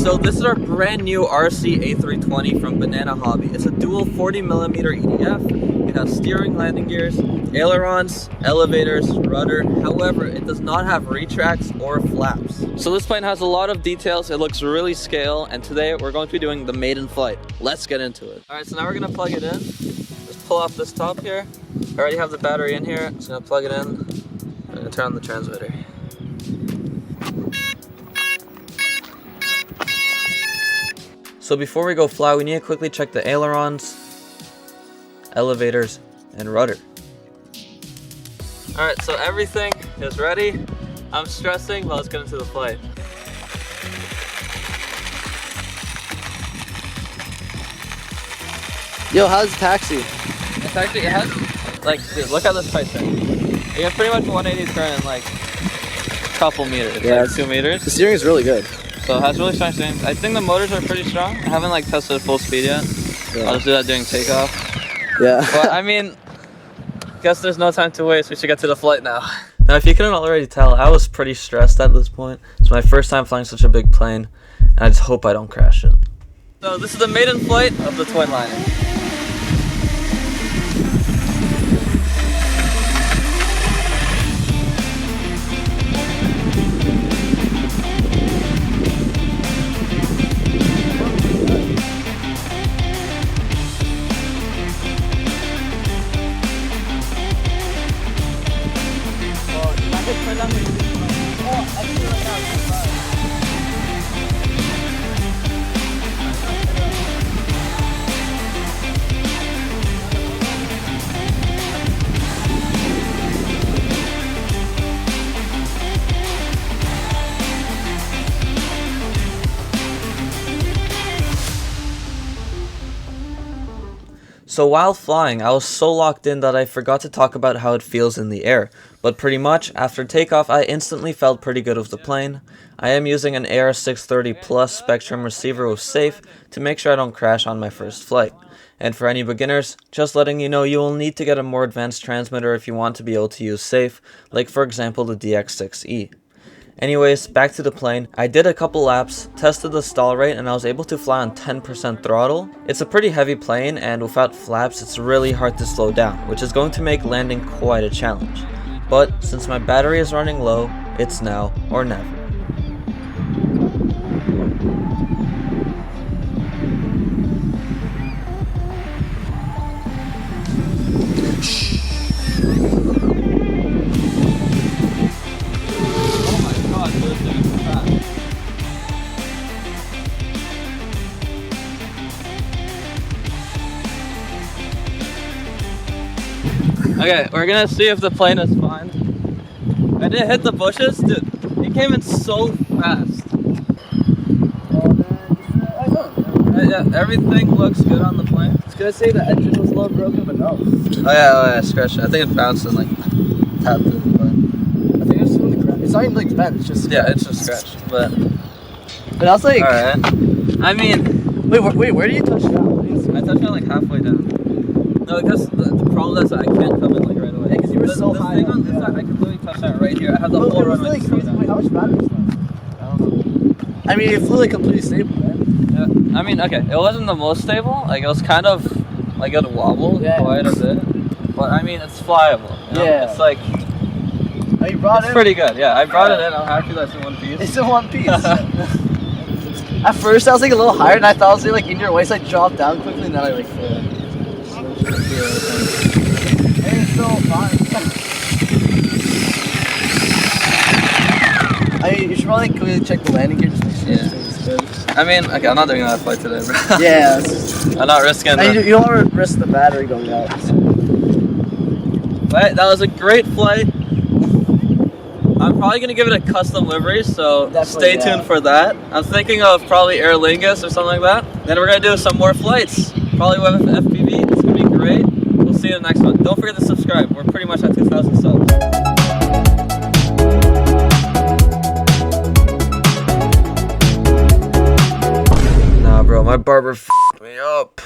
So this is our brand new RC A320 from Banana Hobby. It's a dual 40mm EDF. It has steering, landing gears, ailerons, elevators, rudder. However, it does not have retracts or flaps. So this plane has a lot of details. It looks really scale, and today we're going to be doing the Maiden Flight. Let's get into it. All right, so now we're gonna plug it in. Just pull off this top here. I already have the battery in here. I'm just gonna plug it in. I'm gonna turn on the transmitter. So before we go fly, we need to quickly check the ailerons, elevators, and rudder. Alright, so everything is ready. I'm stressing, but let's get into the flight. Yo, how's taxi? It's actually, it has, like, dude, look at this price tag. You have pretty much 180 turn in like a couple meters, yeah, like 2 meters. The steering is really good. So it has really strong steering. I think the motors are pretty strong. I haven't like tested full speed yet. Yeah. I'll just do that during takeoff. Yeah. But I mean, guess there's no time to waste. We should get to the flight now. Now, if you couldn't already tell, I was pretty stressed at this point. It's my first time flying such a big plane, and I just hope I don't crash it. So this is the maiden flight of the TwinLiner. So while flying, I was so locked in that I forgot to talk about how it feels in the air. But pretty much, after takeoff, I instantly felt pretty good with the plane. I am using an AR630 Plus Spectrum receiver with Safe to make sure I don't crash on my first flight. And for any beginners, just letting you know, you will need to get a more advanced transmitter if you want to be able to use Safe, like for example the DX6E. Anyways, back to the plane. I did a couple laps, tested the stall rate, and I was able to fly on 10% throttle. It's a pretty heavy plane, and without flaps, it's really hard to slow down, which is going to make landing quite a challenge. But since my battery is running low, it's now or never. Okay, we're gonna see if the plane is fine. I didn't hit the bushes, dude. It came in so fast. Yeah, everything looks good on the plane. I was gonna say the engine was a little broken, but no. Oh yeah, scratched it. I think it bounced and like tapped it. But I think it's from the ground. It's not even like bent. It's just scratched. Yeah, it's just scratched. But I was like, all right. I mean, wait, where do you touch down? I touched down like halfway down. No, because the problem is that I can't come in like right away. Yeah, because you were so the high. Thing on this side, I can literally touch that right here. I have the whole runway. Like crazy. Wait, how much battery is left? I don't know. I mean, it flew like completely stable, man. Yeah. I mean, okay, it wasn't the most stable. Like it was kind of like it wobbled quite a bit. But I mean, it's flyable. You know? Yeah. It's like. Oh, you brought it's pretty good. Yeah, I brought it in. I'm happy that's in one piece. It's in one piece. At first, I was like a little higher, and I thought I was like in your waist. I dropped down quickly, and then I like flew. Hey, it's still fine. I mean, you should probably quickly check the landing gear just to make sure it's good. I mean, okay, I'm not doing that flight today, bro. Yeah. I'm not risking it. You don't want to risk the battery going out. But that was a great flight. I'm probably going to give it a custom livery, so stay tuned for that. I'm thinking of probably Aer Lingus or something like that. Then we're going to do some more flights. Probably with FPV. It's going to be great. We'll see you in the next one. Don't forget to subscribe. We're pretty much at 2,000 subs. Nah, bro, my barber f***ed me up.